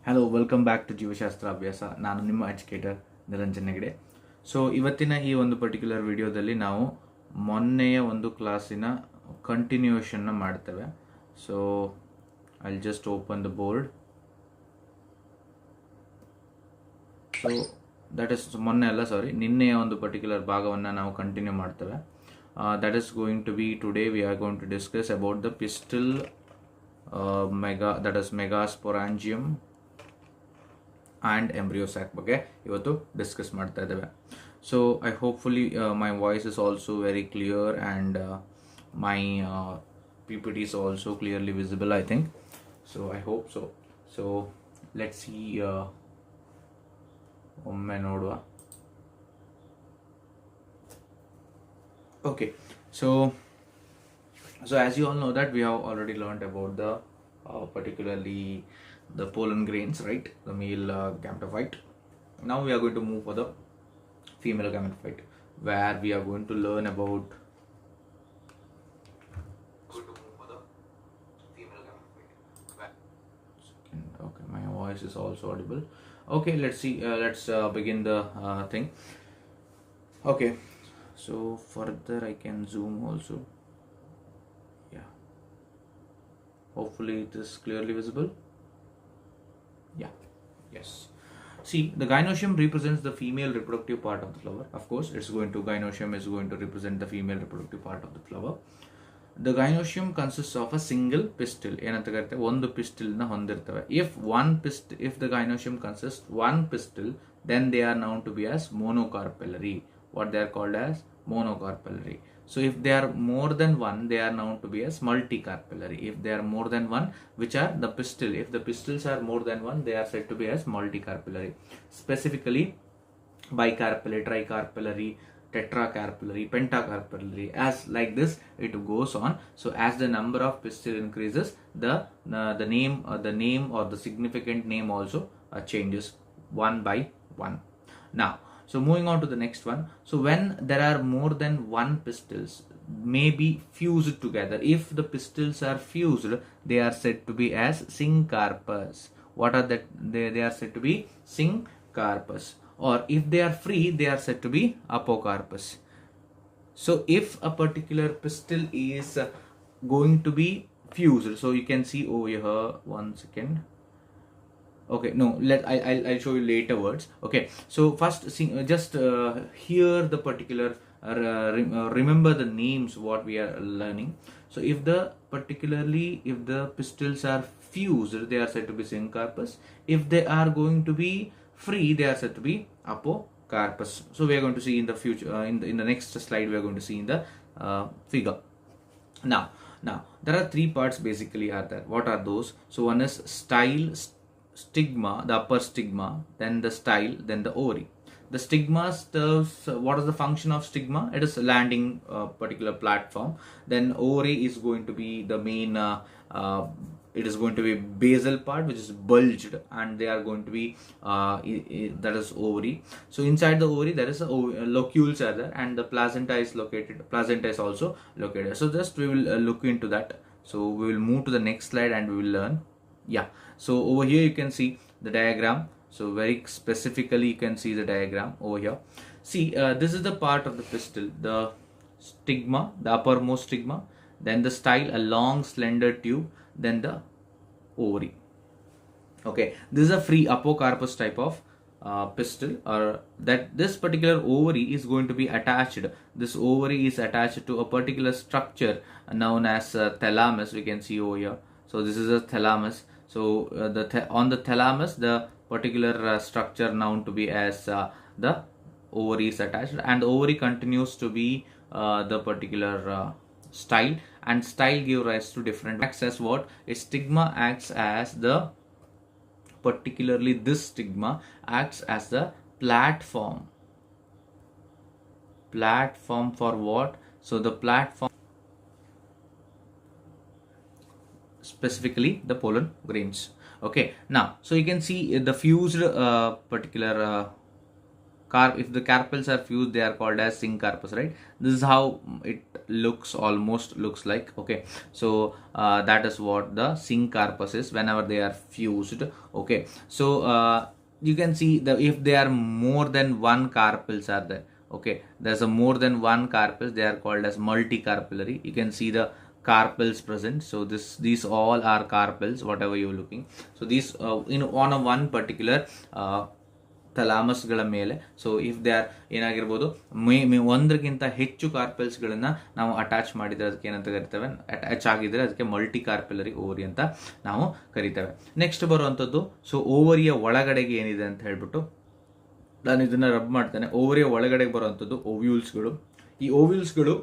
Hello, welcome back to ಜೀವಶಾಸ್ತ್ರ ಅಭ್ಯಾಸ. ನಾನು ನಿಮ್ಮ ಎಜುಕೇಟರ್ ನಿರಂಜನ್ ಹೆಗಡೆ. ಸೊ ಇವತ್ತಿನ ಈ ಒಂದು ಪರ್ಟಿಕ್ಯುಲರ್ ವಿಡಿಯೋದಲ್ಲಿ ನಾವು ಮೊನ್ನೆಯ ಒಂದು ಕ್ಲಾಸಿನ ಕಂಟಿನ್ಯೂಷನ್ನ ಮಾಡ್ತೇವೆ. So I just open the board. So that is ನಿನ್ನೆಯ ಒಂದು ಪರ್ಟಿಕ್ಯುಲರ್ ಭಾಗವನ್ನು ನಾವು ಕಂಟಿನ್ಯೂ ಮಾಡ್ತೇವೆ. That is going to be today we are going to discuss about the pistil megasporangium and embryo sac ಬಗ್ಗೆ ಇವತ್ತು ಡಿಸ್ಕಸ್ ಮಾಡ್ತಾ ಇದ್ದೇವೆ. So I hopefully my voice is also very clear and my PPT is also clearly visible, I think. So I hope so. So let's see. ಒಮ್ಮೆ ನೋಡುವ. Okay. So as you all know that we have already learned about the particularly the pollen grains, right? The male gametophyte. Now we are going to move for the female gametophyte, where we are going to learn about okay, my voice is also audible. Okay, let's see. Let's begin the thing. Okay, so further I can zoom also. Yeah, hopefully it is clearly visible. Yeah, yes. See, the gynoshim represents the female reproductive part of the flower. Of course, gynoshim is going to represent the female reproductive part of the flower. The gynoshim consists of a single pistil. ಏನಂತ ಕರಿತೇವೆ, ಒಂದು pistil ನ ಹೊಂದಿರ್ತವೆ. If the gynoshim consists one pistil, then they are known to be as monocarpillary. What they are called as monocarpillary. So if they are more than one, they are known to be as multicarpillary. If they are more than one, which are the pistil, if the pistils are more than one, they are said to be as multicarpillary. Specifically, bicarpillary, tricarpillary, tetracarpillary, pentacarpillary, as like this it goes on. So as the number of pistil increases, the name or the significant name also changes one by one. Now, so moving on to the next one. So when there are more than one pistils may be fused together. If the pistils are fused, they are said to be as syncarpous. What are that? They are said to be syncarpous. Or if they are free, they are said to be apocarpous. So if a particular pistil is going to be fused, so you can see over here, one second. Okay, no, I'll show you later words. Okay, so first just hear the particular remember the names what we are learning. So if the pistils are fused, they are said to be syncarpous. If they are going to be free, they are said to be apocarpous. So we are going to see in the future in the next slide we are going to see in the figure. Now there are three parts basically are there. What are those? So one is style, stigma, the upper stigma, then the style, then the ovary. The stigma serves, what is the function of stigma? It is landing particular platform. Then ovary is going to be the main it is going to be basal part which is bulged, and they are going to be that is ovary. So inside the ovary there is locules are there, and the placenta is also located. So just we will look into that. So we will move to the next slide and we will learn. Yeah, so over here you can see the diagram. So very specifically you can see the diagram over here. See, this is the part of the pistil, the stigma, the uppermost stigma, then the style, a long slender tube, then the ovary. Okay, this is a free apocarpous type of pistil, or that this particular ovary is going to be attached. This ovary is attached to a particular structure known as thalamus. We can see over here. So this is a thalamus. So on the thalamus, the particular structure known to be as the ovary is attached, and the ovary continues to be the particular style, and style give rise to different acts as what? A stigma acts as the particularly this stigma acts as the platform for what? So the platform specifically the pollen grains. Okay, now so you can see the fused particular if the carpels are fused, they are called as syncarpous, right? This is how it almost looks like. Okay, so that is what the syncarpus is whenever they are fused. Okay, so you can see that if there are more than one carpels are there. Okay, there's a more than one carpels, they are called as multicarpillary. You can see the carpels present. So these all are carpels, whatever you're looking. So these on a one particular ಥಲಾಮಸ್ಗಳ ಮೇಲೆ. So if they are ಏನಾಗಿರ್ಬೋದು ಒಂದಕ್ಕಿಂತ ಹೆಚ್ಚು ಕಾರ್ಪಲ್ಸ್ಗಳನ್ನು ನಾವು attach ಮಾಡಿದರೆ ಅದಕ್ಕೆ ಏನಂತ ಕರಿತೇವೆ, attach ಆಗಿದ್ರೆ ಅದಕ್ಕೆ ಮಲ್ಟಿ ಕಾರ್ಪೆಲರಿ ಓವರಿ ಅಂತ ನಾವು ಕರಿತೇವೆ. ನೆಕ್ಸ್ಟ್ ಬರುವಂಥದ್ದು, ಸೊ ಓವರಿಯ ಒಳಗಡೆಗೆ ಏನಿದೆ ಅಂತ ಹೇಳ್ಬಿಟ್ಟು ನಾನು ಇದನ್ನು ರಬ್ ಮಾಡ್ತೇನೆ. ಓವರಿಯ ಒಳಗಡೆಗೆ ಬರುವಂಥದ್ದು ಓವ್ಯೂಲ್ಸ್ಗಳು. ಈ ಓವ್ಯೂಲ್ಸ್ಗಳು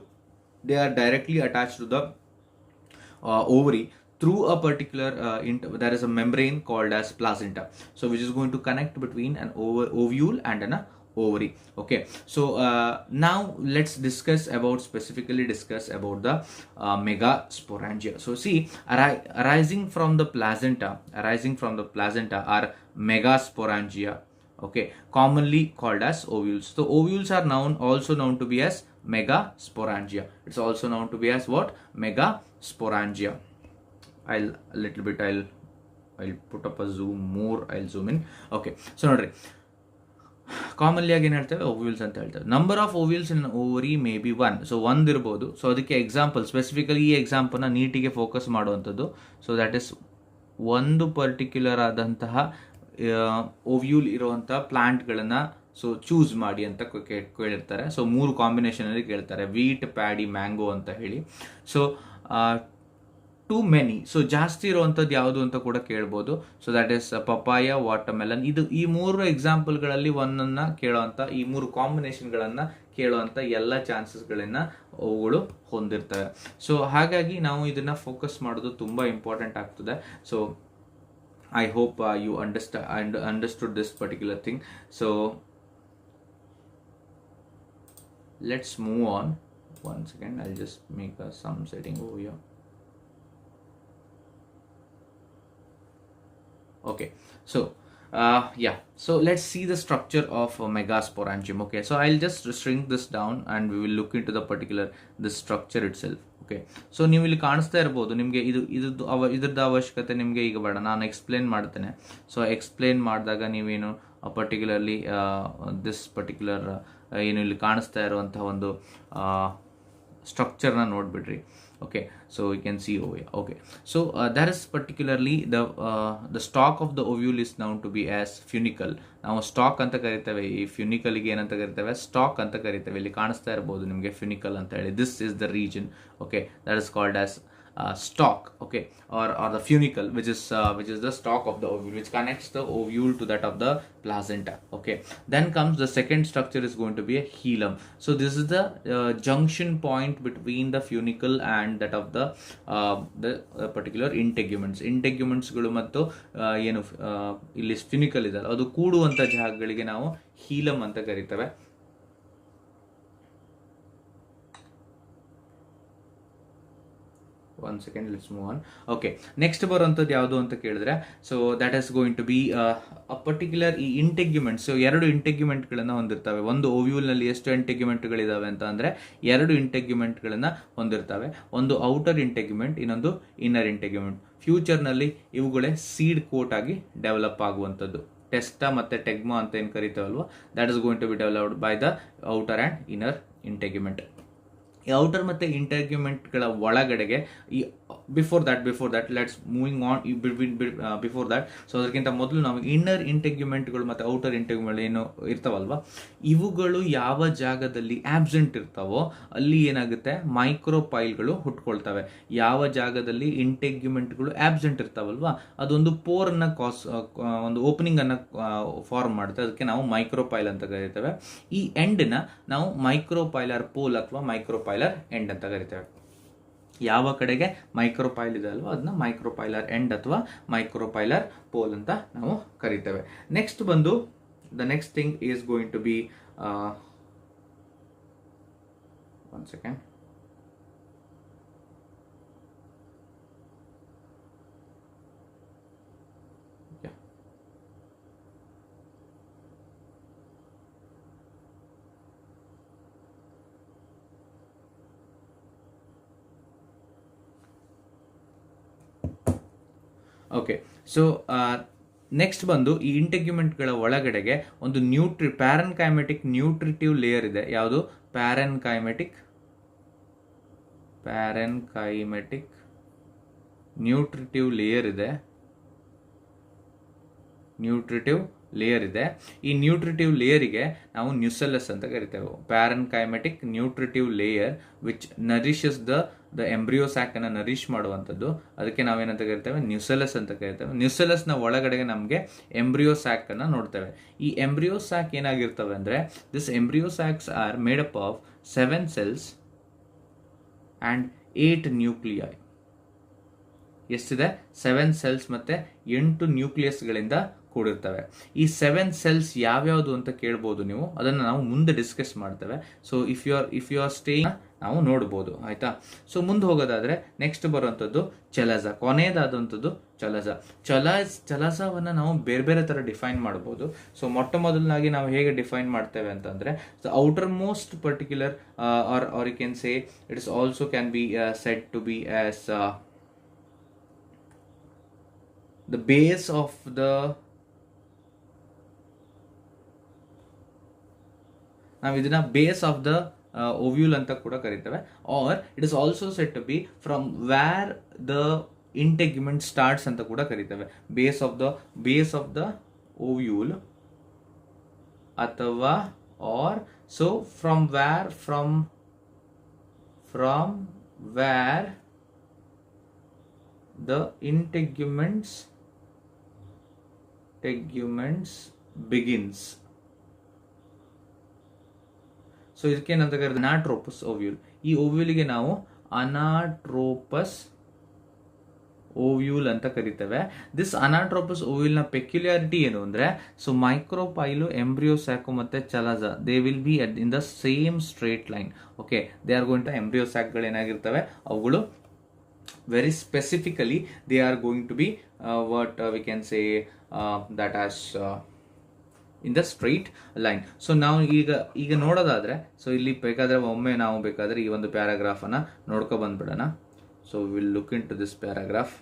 they are directly attach to the ovary through a particular there is a membrane called as placenta, so which is going to connect between an ovule and an ovary. Okay, so now let's specifically discuss about the megasporangia. So see, arising from the placenta are megasporangia, okay, commonly called as ovules. So ovules are also known to be as megasporangia. It's also known to be as what? Megasporangia. I'll put up a zoom more. I'll zoom in. Okay, so nodri, commonly ಆಗಿ ಏನು ಹೇಳ್ತೇವೆ, ovules ಅಂತ ಹೇಳ್ತೇವೆ. Number of ovules in ovary may be 1. So ಒಂದಿರ್ಬೋದು. So ಅದಕ್ಕೆ example, specifically ಈ ಎಕ್ಸಾಂಪಲ್ನ ನೀಟಿಗೆ ಫೋಕಸ್ ಮಾಡುವಂಥದ್ದು. ಸೊ ದ್ಯಾಟ್ ಇಸ್ ಒಂದು ಪರ್ಟಿಕ್ಯುಲರ್ ಆದಂತಹ ಓವ್ಯೂಲ್ ಇರುವಂಥ ಪ್ಲಾಂಟ್ಗಳನ್ನು ಸೊ ಚೂಸ್ ಮಾಡಿ ಅಂತ ಕೇಳಿರ್ತಾರೆ. ಸೊ 3 ಕಾಂಬಿನೇಷನಲ್ಲಿ ಕೇಳ್ತಾರೆ, ವೀಟ್, ಪ್ಯಾಡಿ, ಮ್ಯಾಂಗೋ ಅಂತ ಹೇಳಿ. ಸೊ ಟು ಮೆನಿ, ಸೊ ಜಾಸ್ತಿ ಇರುವಂಥದ್ದು ಯಾವುದು ಅಂತ ಕೂಡ ಕೇಳ್ಬೋದು. So that is papaya, watermelon. ಈ 3 ಎಕ್ಸಾಂಪಲ್ಗಳಲ್ಲಿ ಒಂದನ್ನು ಕೇಳೋವಂಥ, ಈ 3 ಕಾಂಬಿನೇಷನ್ಗಳನ್ನು ಕೇಳುವಂಥ ಎಲ್ಲ ಚಾನ್ಸಸ್ಗಳನ್ನು ಅವುಗಳು ಹೊಂದಿರ್ತವೆ. ಸೊ ಹಾಗಾಗಿ ನಾವು ಇದನ್ನು ಫೋಕಸ್ ಮಾಡೋದು ತುಂಬ ಇಂಪಾರ್ಟೆಂಟ್ ಆಗ್ತದೆ. So I hope you understood this particular thing. So let's move on. One second, I'll just make some setting over here. Okay, so yeah, so let's see the structure of megasporangium. Okay, so I'll just shrink this down and we will look into the structure itself. Okay, so ನೀವು ಇಲ್ಲಿ ಕಾಣಿಸ್ತಾ ಇರ್ಬೋದು, ನಿಮಗೆ ಇದ್ರದ್ದು ಅವಶ್ಯಕತೆ ನಿಮಗೆ ಈಗ ಬೇಡ, ನಾನು ಎಕ್ಸ್ಪ್ಲೇನ್ ಮಾಡ್ತೇನೆ. ಸೊ ಎಕ್ಸ್ಪ್ಲೇನ್ ಮಾಡಿದಾಗ ನೀವೇನು ಪರ್ಟಿಕ್ಯುಲರ್ಲಿ ದಿಸ್ ಪರ್ಟಿಕ್ಯುಲರ್ ಏನು ಇಲ್ಲಿ ಕಾಣಿಸ್ತಾ ಇರುವಂತಹ ಒಂದು ಸ್ಟ್ರಕ್ಚರ್ನ ನೋಡಿಬಿಡ್ರಿ. Okay, so you can see over here. Okay, so that is particularly the stalk of the ovule is known to be as funicle. ನಾವು ಸ್ಟಾಕ್ ಅಂತ ಕರಿತೇವೆ. ಈ ಫ್ಯೂನಿಕಲ್ಗೆ ಏನಂತ ಕರಿತೇವೆ, ಸ್ಟಾಕ್ ಅಂತ ಕರಿತೇವೆ. ಇಲ್ಲಿ ಕಾಣಿಸ್ತಾ ಇರ್ಬೋದು ನಿಮಗೆ ಫ್ಯೂನಿಕಲ್ ಅಂತ ಹೇಳಿ. This is the region, okay, that is called as stalk, okay, or the funicle, which is the stalk of the ovule, which connects the ovule to that of the placenta. Okay, then comes the second structure is going to be a hilum. So this is the junction point between the funicle and that of the particular integuments ಗಳು ಮತ್ತು ಏನು ಇಲ್ಲಿ funicle ಇದೆ ಅದು ಕೂಡುವಂತ ಜಾಗಗಳಿಗೆ ನಾವು hilum ಅಂತ ಕರೀತೇವೆ. One second, let's move on. Okay, next ಬರುವಂಥದ್ದು ಯಾವುದು ಅಂತ ಕೇಳಿದ್ರೆ, so that is going to be a particular ಈ ಇಂಟೆಗ್ಯುಮೆಂಟ್. ಸೊ 2 ಇಂಟೆಗ್ಯುಮೆಂಟ್ಗಳನ್ನು ಹೊಂದಿರ್ತವೆ. ಒಂದು ಓವ್ಯೂಲ್ನಲ್ಲಿ ಎಷ್ಟು ಇಂಟೆಗ್ಯುಮೆಂಟ್ಗಳಿದಾವೆ ಅಂತ ಅಂದರೆ 2 ಇಂಟೆಗ್ಯುಮೆಂಟ್ಗಳನ್ನು ಹೊಂದಿರ್ತವೆ. ಒಂದು ಔಟರ್ ಇಂಟೆಗ್ಯುಮೆಂಟ್, ಇನ್ನೊಂದು ಇನ್ನರ್ ಇಂಟೆಗ್ಯುಮೆಂಟ್. ಫ್ಯೂಚರ್ನಲ್ಲಿ ಇವುಗಳೇ ಸೀಡ್ ಕೋಟ್ ಆಗಿ ಡೆವಲಪ್ ಆಗುವಂಥದ್ದು. ಟೆಸ್ಟಾ ಮತ್ತು ಟೆಗ್ಮಾ ಅಂತ ಏನು ಕರಿತೇವಲ್ವ, that is going to be developed by the outer and inner integument. ಈ ಔಟರ್ ಮತ್ತು ಇಂಟೆಗ್ಯುಮೆಂಟ್ಗಳ ಒಳಗಡೆಗೆ ಈ before that let's moving on before that. So ಅದಕ್ಕಿಂತ ಮೊದಲು ನಾವು ಇನ್ನರ್ ಇಂಟೆಗ್ಯುಮೆಂಟ್ಗಳು ಮತ್ತು ಔಟರ್ ಇಂಟೆಗ್ಯುಮೆಂಟ್ ಏನು ಇರ್ತಾವಲ್ವ, ಇವುಗಳು ಯಾವ ಜಾಗದಲ್ಲಿ ಆಬ್ಸೆಂಟ್ ಇರ್ತಾವೋ ಅಲ್ಲಿ ಏನಾಗುತ್ತೆ, ಮೈಕ್ರೋಪೈಲ್ಗಳು ಹುಟ್ಕೊಳ್ತವೆ. ಯಾವ ಜಾಗದಲ್ಲಿ ಇಂಟೆಗ್ಯುಮೆಂಟ್ಗಳು ಆಬ್ಸೆಂಟ್ ಇರ್ತಾವಲ್ವ ಅದೊಂದು ಪೋರನ್ನು ಒಂದು ಓಪನಿಂಗ್ ಅನ್ನು ಫಾರ್ಮ್ ಮಾಡುತ್ತೆ. ಅದಕ್ಕೆ ನಾವು ಮೈಕ್ರೋಪೈಲ್ ಅಂತ ಕರಿತೇವೆ. ಈ ಎಂಡ್ನ ನಾವು ಮೈಕ್ರೋಪೈಲರ್ ಪೋಲ್ ಅಥವಾ ಮೈಕ್ರೋಪೈಲರ್ ಎಂಡ್ ಅಂತ ಕರಿತೇವೆ. ಯಾವ ಕಡೆಗೆ ಮೈಕ್ರೋಪೈಲ್ ಇದೆ ಅಲ್ವಾ ಅದನ್ನ ಮೈಕ್ರೋಪೈಲರ್ ಎಂಡ್ ಅಥವಾ ಮೈಕ್ರೋಪೈಲರ್ ಪೋಲ್ ಅಂತ ನಾವು ಕರಿತೇವೆ. ನೆಕ್ಸ್ಟ್ ಬಂದು the next thing is going to be one second. Okay, so next ಬಂದು ಈ ಇಂಟೆಗ್ಯುಮೆಂಟ್ಗಳ ಒಳಗಡೆಗೆ ಒಂದು ಪ್ಯಾರೆನ್ಕೈಮೆಟಿಕ್ ನ್ಯೂಟ್ರಿಟಿವ್ ಲೇಯರ್ ಇದೆ. ಯಾವುದು? ಪ್ಯಾರೆನ್ಕೈಮೆಟಿಕ್ ನ್ಯೂಟ್ರಿಟಿವ್ ಲೇಯರ್ ಇದೆ. ಈ ನ್ಯೂಟ್ರಿಟಿವ್ ಲೇಯರಿಗೆ ನಾವು ನ್ಯೂಸೆಲಸ್ ಅಂತ ಕರಿತೇವೆ. Parenchymatic nutritive layer which nourishes the embryo sac ಅನ್ನು ನರಿಶ್ ಮಾಡುವಂಥದ್ದು. ಅದಕ್ಕೆ ನಾವೇನಂತ ಕರಿತೇವೆ? ನ್ಯೂಸೆಲಸ್ ಅಂತ ಕರಿತೇವೆ. ನ್ಯೂಸೆಲಸ್ನ ಒಳಗಡೆಗೆ ನಮಗೆ ಎಂಬ್ರಿಯೋಸ್ಯಾಕ್ ಅನ್ನು ನೋಡ್ತೇವೆ. ಈ ಎಂಬ್ರಿಯೋಸ್ಯಾಕ್ ಏನಾಗಿರ್ತವೆ ಅಂದರೆ, this embryo sacs are made up of 7 cells and 8 nuclei. ಎಷ್ಟಿದೆ? 7 cells ಮತ್ತು 8 ನ್ಯೂಕ್ಲಿಯಸ್ಗಳಿಂದ ಕೂಡಿರ್ತವೆ. ಈ 7 cells ಯಾವ್ಯಾವುದು ಅಂತ ಕೇಳ್ಬೋದು ನೀವು. ಅದನ್ನು ನಾವು ಮುಂದೆ ಡಿಸ್ಕಸ್ ಮಾಡ್ತೇವೆ. So if you are staying ನಾವು ನೋಡ್ಬೋದು, ಆಯ್ತಾ? ಸೊ ಮುಂದೆ ಹೋಗೋದಾದ್ರೆ ನೆಕ್ಸ್ಟ್ ಬರುವಂಥದ್ದು ಚಲಜ. ಕೊನೆಯದಾದಂಥದ್ದು ಚಲಜವನ್ನು ನಾವು ಬೇರೆ ಬೇರೆ ಥರ ಡಿಫೈನ್ ಮಾಡ್ಬೋದು. ಸೊ ಮೊಟ್ಟ ಮೊದಲನಾಗಿ ನಾವು ಹೇಗೆ ಡಿಫೈನ್ ಮಾಡ್ತೇವೆ ಅಂತಂದ್ರೆ, the outermost particular are you can say it is also can be said to be as the base of the ನಾವು ಇದನ್ನ ಬೇಸ್ ಆಫ್ ದ ಓವ್ಯೂಲ್ ಅಂತ ಕೂಡ ಕರಿತೇವೆ. Or it is also set to be from where the integument starts ಅಂತ ಕೂಡ ಕರಿತೇವೆ. Base of the ovule ಅಥವಾ or so from where the integuments begins. ಸೊ ಇದಕ್ಕೇನಂತ ಕರೀತಾರೆ? Anatropous ovule. ಈ ಓವ್ಯೂಲ್ಗೆ ನಾವು ಅನಾಟ್ರೋಪಸ್ ಓವ್ಯೂಲ್ ಅಂತ ಕರಿತೇವೆ. ದಿಸ್ ಅನಾಟ್ರೋಪಸ್ ಓವ್ಯೂಲ್ನ ಪೆಕ್ಯುಲಾರಿಟಿ ಏನು ಅಂದರೆ, ಸೊ ಮೈಕ್ರೋಪೈಲು, ಎಂಬ್ರಿಯೋಸ್ಯಾಕು ಮತ್ತು chalaza they will be in the same straight line. Okay, they are going to ಎಂಬ್ರಿಯೋಸ್ಯಾಕ್ಗಳು ಏನಾಗಿರ್ತವೆ, ಅವುಗಳು very specifically they are going to be what we can say that as in the straight line. So ನಾವು ಈಗ ನೋಡೋದಾದ್ರೆ, so ಇಲ್ಲಿ ಬೇಕಾದ್ರೆ ಒಮ್ಮೆ ನಾವು ಬೇಕಾದ್ರೆ ಈ ಒಂದು ಪ್ಯಾರಾಗ್ರಾಫ್ ಅನ್ನ ನೋಡ್ಕೊ ಬಂದ್ಬಿಡೋಣ. So will look into this paragraph.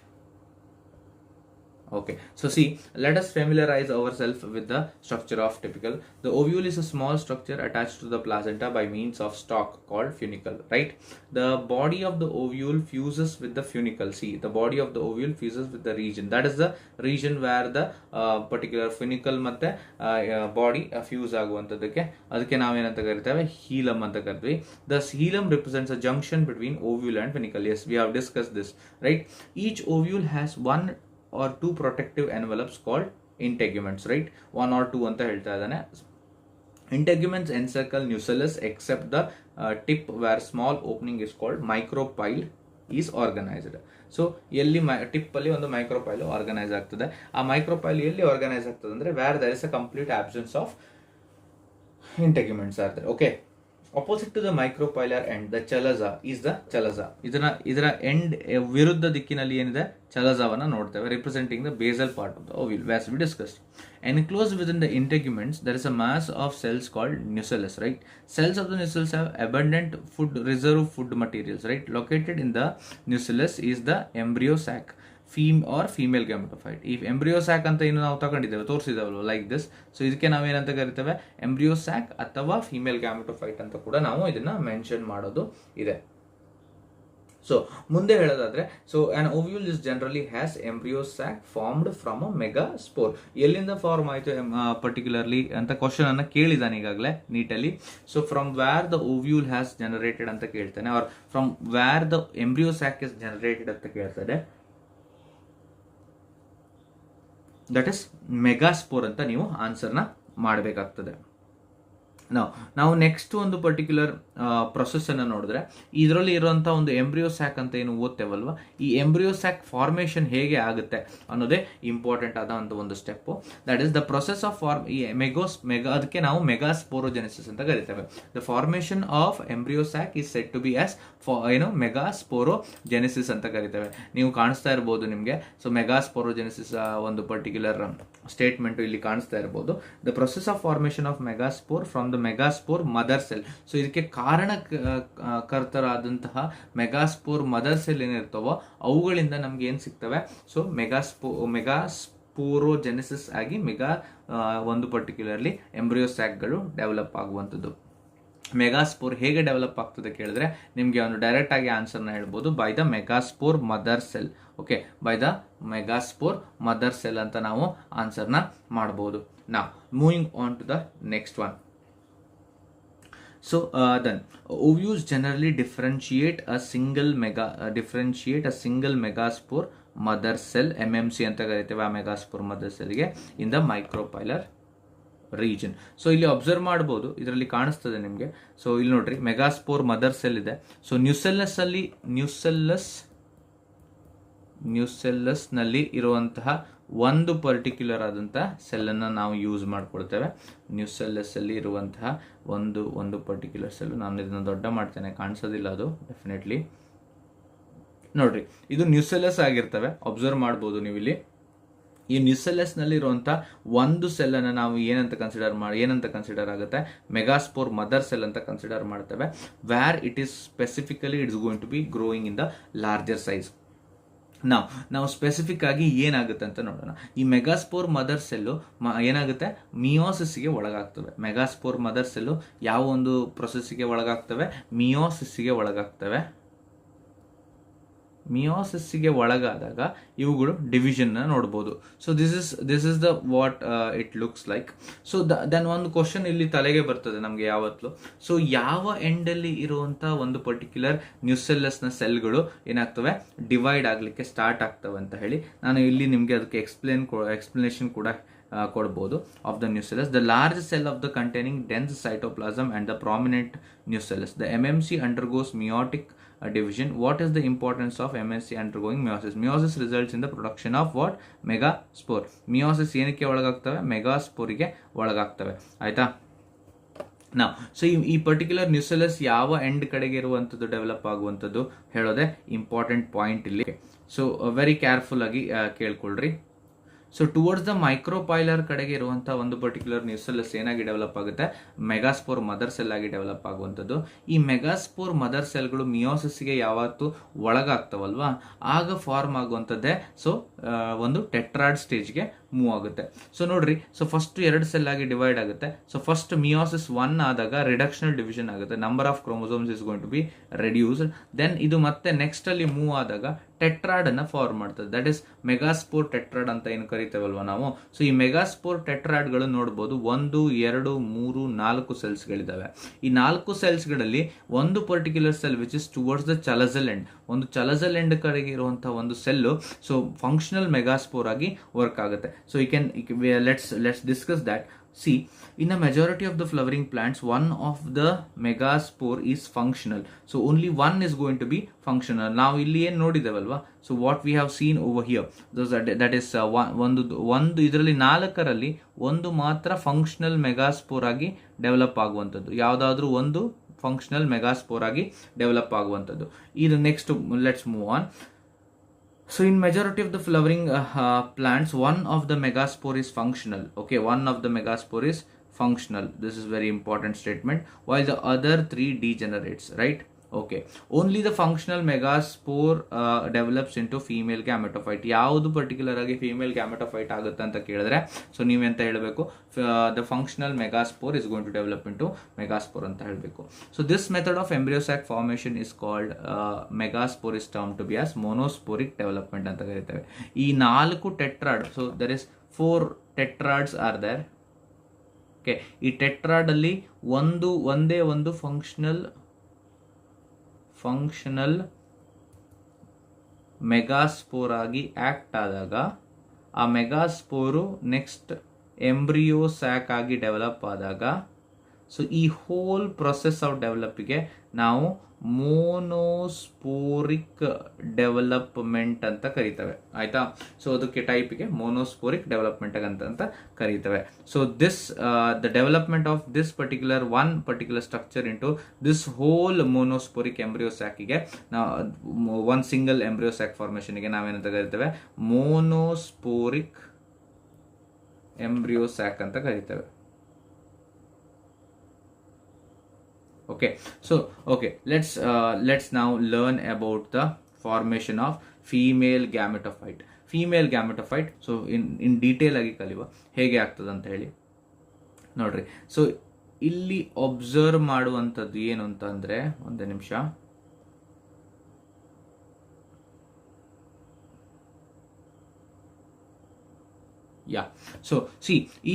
Okay, so see, let us familiarize ourselves with the structure of typical. The ovule is a small structure attached to the placenta by means of stalk called funicle, right? The body of the ovule fuses with the funicle. See, the body of the ovule fuses with the region. That is the region where the particular funicle ಮತ್ತೆ body fuse ಆಗುವಂತದಕ್ಕೆ ಅದಕ್ಕೆ ನಾವೇನಂತ ಕರಿತೇವೆ? ಹೀಲಮ್ ಅಂತ ಕರಿತೀವಿ. Thus, hilum represents a junction between ovule and funicle. Yes, we have discussed this, right? Each ovule has one or two protective envelopes called integuments, right? 1 or 2 ಅಂತ ಹೇಳ್ತಾ ಇದ್ದಾನೆ. Integuments encircle nucellus except the tip where small opening is called micropyle is organized. So ಎಲ್ಲಿ tip ಅಲ್ಲಿ ಒಂದು micropyle organise ಆಗ್ತದೆ. ಆ micropyle ಎಲ್ಲಿ organise ಆಗ್ತದೆ ಅಂದ್ರೆ where there is a complete absence of integuments are there. Okay, opposite to the micropylar end, the chalaza is the chalaza. ಇದರ end ವಿರುದ್ಧ ದಿಕ್ಕಿನಲ್ಲಿ ಏನಿದೆ? ಚಲಜಾವನ್ನ ನೋಡ್ತೇವೆ, representing the basal part of the ovule, as we discussed. Enclosed within the integuments, there is a mass of cells called nucellus, right? Cells of the nucellus have abundant reserve food materials, right? Located in the nucellus is the embryosac, female gametophyte. ಈ ಎಂಬ್ರಿಯೋಸ್ಯಾಕ್ ಅಂತ ಏನು ನಾವು ತಗೊಂಡಿದ್ದೇವೆ, ತೋರಿಸಿದ್ದೇವಲ್ವ, like this. So ಇದಕ್ಕೆ ನಾವೇನಂತ ಕರಿತೇವೆ? ಎಂಬ್ರಿಯೋಸ್ಯಾಕ್ ಅಥವಾ female gametophyte ಅಂತ ಕೂಡ ನಾವು ಇದನ್ನ ಮೆನ್ಷನ್ ಮಾಡೋದು ಇದೆ. ಸೊ ಮುಂದೆ ಹೇಳೋದಾದ್ರೆ, so an ovule is generally has embryo sac formed from a megaspore. ಎಲ್ಲಿಂದ ಫಾರ್ಮ್ ಆಯಿತು ಪರ್ಟಿಕ್ಯುಲರ್ಲಿ ಅಂತ ಕ್ವಶನ್ ಅನ್ನ ಕೇಳಿದಾನೆ ಈಗಾಗಲೇ ನೀಟಲ್ಲಿ. So from where the ovule has generated ಅಂತ ಕೇಳ್ತಾನೆ, or from where the embryo sac is generated ಅಂತ ಕೇಳ್ತಾನೆ. ದಟ್ ಇಸ್ ಮೆಗಾಸ್ಪೋರ್ ಅಂತ ನೀವು ಆನ್ಸರ್ನ ಮಾಡಬೇಕಾಗ್ತದೆ. ನಾವು ನೆಕ್ಸ್ಟ್ ಒಂದು ಪರ್ಟಿಕ್ಯುಲರ್ ಪ್ರೊಸೆಸ್ ಅನ್ನು ನೋಡಿದ್ರೆ, ಇದರಲ್ಲಿ ಇರುವಂತಹ ಒಂದು ಎಂಬ್ರಿಯೋಸ್ಯಾಕ್ ಅಂತ ಏನು ಓದ್ತೇವಲ್ವ, ಈ ಎಂಬ್ರಿಯೋಸ್ಯಾಕ್ ಫಾರ್ಮೇಷನ್ ಹೇಗೆ ಆಗುತ್ತೆ ಅನ್ನೋದೇ ಇಂಪಾರ್ಟೆಂಟ್ ಆದಂತ ಒಂದು step. That is the process of ಅದಕ್ಕೆ ನಾವು ಮೆಗಾಸ್ಪೋರೋಜೆನೆಸಿಸ್ ಅಂತ ಕರಿತೇವೆ. The formation of embryo sac is said to be as megasporogenesis ಅಂತ ಕರಿತೇವೆ. ನೀವು ಕಾಣಿಸ್ತಾ ಇರಬಹುದು ನಿಮಗೆ. ಸೊ ಮೆಗಾಸ್ಪೋರೋಜೆನೆಸಿಸ್ ಒಂದು ಪರ್ಟಿಕ್ಯುಲರ್ ಸ್ಟೇಟ್ಮೆಂಟ್ ಇಲ್ಲಿ ಕಾಣಿಸ್ತಾ ಇರಬಹುದು. The process of formation of megaspore from the megaspore mother cell. So ಇದಕ್ಕೆ ಕಾರಣಕರ್ತರಾದಂತಹ ಮೆಗಾಸ್ಪೋರ್ ಮದರ್ ಸೆಲ್ ಏನಿರ್ತಾವೋ ಅವುಗಳಿಂದ ನಮ್ಗೆ ಏನ್ ಸಿಗ್ತವೆ? ಸೊ ಮೆಗಾಸ್ಪೋರೋಜೆನೆಸಿಸ್ ಆಗಿ ಒಂದು ಪರ್ಟಿಕ್ಯುಲರ್ಲಿ ಎಂಬ್ರಿಯೋಸ್ಯಾಕ್ಗಳು ಡೆವಲಪ್ ಆಗುವಂಥದ್ದು. ಮೆಗಾಸ್ಪೋರ್ ಹೇಗೆ ಡೆವಲಪ್ ಆಗ್ತದೆ ಕೇಳಿದ್ರೆ ನಿಮಗೆ ಒಂದು ಡೈರೆಕ್ಟ್ ಆಗಿ ಆನ್ಸರ್ನ ಹೇಳ್ಬೋದು, by the megaspore mother cell. Okay, by the megaspore mother cell ಅಂತ ನಾವು ಆನ್ಸರ್ನ ಮಾಡಬಹುದು. ನಾವು moving on to the next one. So then ovules generally differentiate a single megaspore mother cell, MMC ಅಂತ ಕರಿತೇವೆ ಆ ಮೆಗಾಸ್ಪೋರ್ ಮದರ್ ಸೆಲ್ಗೆ, in the micropylar region. So ಇಲ್ಲಿ ಅಬ್ಸರ್ವ್ ಮಾಡಬಹುದು, ಇದರಲ್ಲಿ ಕಾಣಿಸ್ತದೆ ನಿಮಗೆ. ಸೊ ಇಲ್ಲಿ ನೋಡ್ರಿ, ಮೆಗಾಸ್ಪೋರ್ ಮದರ್ ಸೆಲ್ ಇದೆ. ಸೊ ನ್ಯೂಸೆಲ್ಲಸ್ ನಲ್ಲಿ ಇರುವಂತಹ ಒಂದು ಪರ್ಟಿಕ್ಯುಲರ್ ಆದಂತಹ ಸೆಲ್ ಅನ್ನ ನಾವು ಯೂಸ್ ಮಾಡ್ಕೊಳ್ತೇವೆ. ನ್ಯೂಸೆಲ್ಲಸ್ ಅಲ್ಲಿ ಇರುವಂತಹ ಒಂದು ಪರ್ಟಿಕ್ಯುಲರ್ ಸೆಲ್, ನಾನು ಇದನ್ನ ದೊಡ್ಡ ಮಾಡ್ತೇನೆ, ಕಾಣಿಸೋದಿಲ್ಲ ಅದು ಡೆಫಿನೆಟ್ಲಿ. ನೋಡ್ರಿ, ಇದು ನ್ಯೂಸೆಲ್ಲಸ್ ಆಗಿರ್ತವೆ. ಅಬ್ಸರ್ವ್ ಮಾಡಬಹುದು ನೀವು ಇಲ್ಲಿ. ಈ ನ್ಯೂಸೆಲ್ಲಸ್ ನಲ್ಲಿ ಇರುವಂತಹ ಒಂದು ಸೆಲ್ ಅನ್ನ ನಾವು ಏನಂತ ಕನ್ಸಿಡರ್ ಆಗುತ್ತೆ? ಮೆಗಾಸ್ಪೋರ್ ಮದರ್ ಸೆಲ್ ಅಂತ ಕನ್ಸಿಡರ್ ಮಾಡ್ತೇವೆ. Where it is specifically it's going to be growing in the larger size. ನಾವು ಸ್ಪೆಸಿಫಿಕ್ ಆಗಿ ಏನಾಗುತ್ತೆ ಅಂತ ನೋಡೋಣ. ಈ ಮೆಗಾಸ್ಪೋರ್ ಮದರ್ ಸೆಲ್ಲು ಏನಾಗುತ್ತೆ? ಮಿಯೋಸಿಸ್ಗೆ ಒಳಗಾಗ್ತವೆ. ಮೆಗಾಸ್ಪೋರ್ ಮದರ್ ಸೆಲ್ಲು ಯಾವ ಒಂದು ಪ್ರೊಸೆಸ್ಗೆ ಒಳಗಾಗ್ತವೆ? ಮಿಯೋಸಿಸ್ಗೆ ಒಳಗಾಗ್ತವೆ. ಮಿಯೋಸಿಸ್ಗೆ ಒಳಗಾದಾಗ ಇವುಗಳು ಡಿವಿಷನ್ ನೋಡಬಹುದು. So this is the what it looks like. So then ಒಂದು ಕ್ವಶನ್ ಇಲ್ಲಿ ತಲೆಗೆ ಬರ್ತದೆ ನಮಗೆ ಯಾವತ್ತೂ. ಸೊ ಯಾವ ಎಂಡ್ ಅಲ್ಲಿ ಇರುವಂತಹ ಒಂದು ಪರ್ಟಿಕ್ಯುಲರ್ ನ್ಯೂಸೆಲ್ಲಸ್ ನ ಸೆಲ್ಗಳು ಏನಾಗ್ತವೆ? ಡಿವೈಡ್ ಆಗ್ಲಿಕ್ಕೆ ಸ್ಟಾರ್ಟ್ ಆಗ್ತವೆ ಅಂತ ಹೇಳಿ ನಾನು ಇಲ್ಲಿ ನಿಮ್ಗೆ ಅದಕ್ಕೆ ಎಕ್ಸ್ಪ್ಲನೇಷನ್ ಕೂಡ ಕೊಡಬಹುದು. Of the nucellus, the large cell of the containing dense cytoplasm and the prominent nucellus, the MMC undergoes meiotic division. What is the importance of MMC undergoing meiosis? Meiosis results in the production of what? Megaspore. Meiosis ಏನಕ್ಕೆ ಒಳಗಾಗ್ತವೆ? ಮೆಗಾಸ್ಪೋರಿಗೆ ಒಳಗಾಗ್ತವೆ. ಆಯ್ತಾ? ನಾವು so ಈ particular ನ್ಯೂಸೆಲ್ಲಸ್ ಯಾವ end ಕಡೆಗೆ ಇರುವಂಥದ್ದು develop ಆಗುವಂಥದ್ದು ಹೇಳೋದೆ important point ಇಲ್ಲಿ. ಸೊ ವೆರಿ ಕೇರ್ಫುಲ್ ಆಗಿ ಕೇಳ್ಕೊಳ್ರಿ. ಸೊ ಟುವರ್ಡ್ಸ್ ದ ಮೈಕ್ರೋಪೈಲರ್ ಕಡೆಗೆ ಇರುವಂತಹ ಒಂದು ಪರ್ಟಿಕ್ಯುಲರ್ ನ್ಯೂಸೆಲ್ಲಸ್ ಏನಾಗಿ ಡೆವಲಪ್ ಆಗುತ್ತೆ? ಮೆಗಾಸ್ಪೋರ್ ಮದರ್ ಸೆಲ್ ಆಗಿ ಡೆವಲಪ್ ಆಗುವಂಥದ್ದು. ಈ ಮೆಗಾಸ್ಪೋರ್ ಮದರ್ ಸೆಲ್ಗಳು ಮಿಯೋಸಿಸ್ಗೆ ಯಾವತ್ತು ಒಳಗಾಗ್ತವಲ್ವಾ, ಆಗ ಫಾರ್ಮ್ ಆಗುವಂಥದ್ದೇ ಸೊ ಒಂದು ಟೆಟ್ರಾಡ್ ಸ್ಟೇಜ್ಗೆ ಮೂವ್ ಆಗುತ್ತೆ. ಸೊ ನೋಡ್ರಿ, ಸೊ ಫಸ್ಟ್ 2 ಸೆಲ್ ಆಗಿ ಡಿವೈಡ್ ಆಗುತ್ತೆ. ಸೊ ಫಸ್ಟ್ ಮಿಯೋಸಿಸ್ 1 ಆದಾಗ ರಿಡಕ್ಷನಲ್ ಡಿವಿಷನ್ ಆಗುತ್ತೆ, number of chromosomes is going to be reduced. Then ಇದು ಮತ್ತೆ ನೆಕ್ಸ್ಟ್ ಅಲ್ಲಿ ಮೂವ್ ಆದಾಗ ಟೆಟ್ರಾಡ್ ಅನ್ನ ಫಾರ್ಮ್ ಮಾಡ್ತದೆ. ದಟ್ ಇಸ್ ಮೆಗಾಸ್ಪೋರ್ ಟೆಟ್ರಾಡ್ ಅಂತ ಏನು ಕರಿತೇವಲ್ವಾ ನಾವು. ಸೊ ಈ ಮೆಗಾಸ್ಪೋರ್ ಟೆಟ್ರಾಡ್ ಗಳು ನೋಡಬಹುದು, 1, 2, 3, 4 ಸೆಲ್ಸ್ ಗಳಿದಾವೆ. ಈ 4 ಸೆಲ್ಸ್ ಗಳಲ್ಲಿ ಒಂದು particular cell which is towards the chalazal end, ಒಂದು ಚಲಜಲ್ ಎಂಡ್ ಕಡೆಗೆ ಇರುವಂತಹ ಒಂದು ಸೆಲ್ ಸೊ ಫಂಕ್ಷನಲ್ ಮೆಗಾಸ್ಪೋರ್ ಆಗಿ ವರ್ಕ್ ಆಗುತ್ತೆ. So let's discuss that. See, in a majority of the flowering plants, one of the megaspore is functional. So only one is going to be functional. Now ಇಲ್ಲಿ ಏನು ನೋಡಿದೆವಲ್ವಾ, so what we have seen over here, that is ಒಂದು ಇದರಲ್ಲಿ 4ರಲ್ಲಿ ಒಂದು ಮಾತ್ರ functional megaspore ಆಗಿ develop ಆಗುವಂಥದ್ದು. ಯಾವುದಾದ್ರೂ ಒಂದು ಫಂಕ್ಷನಲ್ ಮೆಗಾಸ್ಪೋರ್ ಆಗಿ ಡೆವಲಪ್ ಆಗುವಂಥದ್ದು. ಇದು next let's move on. So in majority of the flowering plants, one of the megaspore is functional. Okay, one of the megaspore is functional. This is very important statement. While the other 3 degenerates, right? Okay, only the functional megaspore develops into female gametophyte. ಯಾವುದು particular ಆಗಿ female gametophyte ಆಗುತ್ತೆ ಅಂತ ಕೇಳಿದ್ರೆ so ನೀವೆಂತ ಹೇಳಬೇಕು? The functional megaspore is going to develop into megaspore ಅಂತ ಹೇಳಬೇಕು. So this method of embryo sac formation is called megaspore is term to be as monosporic development ಅಂತ ಕರೀತೇವೆ. ಈ 4 tetrad, so there is 4 tetrads are there. Okay, ಈ tetrad ಅಲ್ಲಿ ಒಂದೇ ಒಂದು functional megaspore ಆಗಿ ಆಕ್ಟ್ ಆದಾಗ ಆ ಮೆಗಾಸ್ಪೋರು ನೆಕ್ಸ್ಟ್ ಎಂಬ್ರಿಯೋಸ್ಯಾಕ್ ಆಗಿ ಡೆವಲಪ್ ಆದಾಗ ಸೊ ಈ ಹೋಲ್ ಪ್ರೊಸೆಸ್ ಆಫ್ ಡೆವಲಪ್ಗೆ ನಾವು ಮೋನೋಸ್ಪೋರಿಕ್ ಡೆವಲಪ್ಮೆಂಟ್ ಅಂತ ಕರೀತೇವೆ. ಆಯ್ತಾ? ಸೊ ಅದಕ್ಕೆ ಟೈಪ್ಗೆ ಮೋನೋಸ್ಪೋರಿಕ್ ಡೆವಲಪ್ಮೆಂಟ್ ಅಂತ ಕರೀತೇವೆ. So this the development of this particular structure into this whole monosporic ಎಂಬ್ರಿಯೋಸ್ಯಾಕಿಗೆ ನಾವು ಒನ್ ಸಿಂಗಲ್ ಎಂಬ್ರಿಯೋಸ್ಯಾಕ್ ಫಾರ್ಮೇಶನ್ಗೆ ನಾವೇನಂತ ಕರಿತೇವೆ? ಮೋನೋಸ್ಪೋರಿಕ್ ಎಂಬ್ರಿಯೋಸ್ಯಾಕ್ ಅಂತ ಕರಿತೇವೆ. Okay, so okay, let's now learn about the formation of female gametophyte. Female gametophyte, so in detail ಆಗಿ ಕಲಿಯುವ ಹೇಗೆ ಆಗ್ತದೆ ಅಂತ ಹೇಳಿ ನೋಡ್ರಿ. ಸೊ ಇಲ್ಲಿ ಒಬ್ಸರ್ವ್ ಮಾಡುವಂಥದ್ದು ಏನು ಅಂತ ಅಂದ್ರೆ, ಒಂದೇ ನಿಮಿಷ. ಸೊ ಸಿ ಈ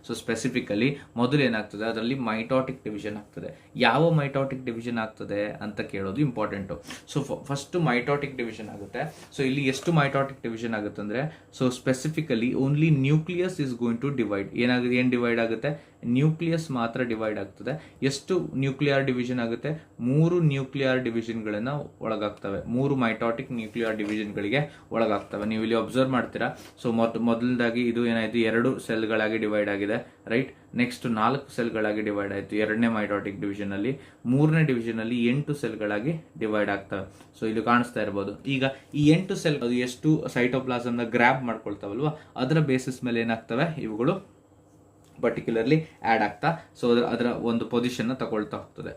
ಸೊ ಸ್ಪೆಸಿಫಿಕಲಿ ಮೊದಲು ಏನಾಗ್ತದೆ, ಅದರಲ್ಲಿ ಮೈಟಾಟಿಕ್ ಡಿವಿಷನ್ ಆಗ್ತದೆ. ಯಾವ ಮೈಟಾಟಿಕ್ ಡಿವಿಷನ್ ಆಗ್ತದೆ ಅಂತ ಕೇಳೋದು important. So first mitotic division ಆಗುತ್ತೆ. ಸೊ ಇಲ್ಲಿ ಎಷ್ಟು ಮೈಟಾಟಿಕ್ ಡಿವಿಷನ್ ಆಗುತ್ತೆ ಅಂದ್ರೆ, so specifically only nucleus is going to divide. ಏನು ಡಿವೈಡ್ ಆಗುತ್ತೆ? ನ್ಯೂಕ್ಲಿಯಸ್ ಮಾತ್ರ ಡಿವೈಡ್ ಆಗ್ತದೆ. ಎಷ್ಟು ನ್ಯೂಕ್ಲಿಯರ್ ಡಿವಿಷನ್ ಆಗುತ್ತೆ? 3 ನ್ಯೂಕ್ಲಿಯರ್ ಡಿವಿಷನ್ಗಳನ್ನ ಒಳಗಾಗ್ತವೆ. 3 ಮೈಟಾಟಿಕ್ ನ್ಯೂಕ್ಲಿಯರ್ ಡಿವಿಷನ್ಗಳಿಗೆ ಒಳಗಾಗ್ತವೆ. ನೀವು ಇಲ್ಲಿ ಅಬ್ಸರ್ವ್ ಮಾಡ್ತೀರಾ. ಸೊ ಮೊದಲದಾಗಿ ಇದು ಏನಾಯ್ತು, 2 ಸೆಲ್ಗಳಾಗಿ ಡಿವೈಡ್ ಆಗಿದೆ, ರೈಟ್. ನೆಕ್ಸ್ಟ್ 4 ಸೆಲ್ಗಳಾಗಿ ಡಿವೈಡ್ ಆಯಿತು 2ನೇ ಮೈಟಾಟಿಕ್ ಡಿವಿಷನ್ ಅಲ್ಲಿ. 3ನೇ ಡಿವಿಷನ್ ಅಲ್ಲಿ 8 ಸೆಲ್ಗಳಾಗಿ ಡಿವೈಡ್ ಆಗ್ತವೆ. ಸೊ ಇಲ್ಲಿ ಕಾಣಿಸ್ತಾ ಇರಬಹುದು. ಈಗ ಈ 8 ಸೆಲ್ ಅದು ಎಷ್ಟು ಸೈಟೋಪ್ಲಾಸಮ್ ನ ಗ್ರಾಬ್ ಮಾಡ್ಕೊಳ್ತಾವಲ್ವಾ, ಅದರ ಬೇಸಿಸ್ ಮೇಲೆ ಏನಾಗ್ತವೆ, ಇವುಗಳು ಪರ್ಟಿಕ್ಯುಲರ್ಲಿ ಆಡ್ ಆಗ್ತಾ ಸೊ ಅದರ ಒಂದು ಪೊಸಿಷನ್ ತಗೊಳ್ತಾ ಹೋಗ್ತದೆ.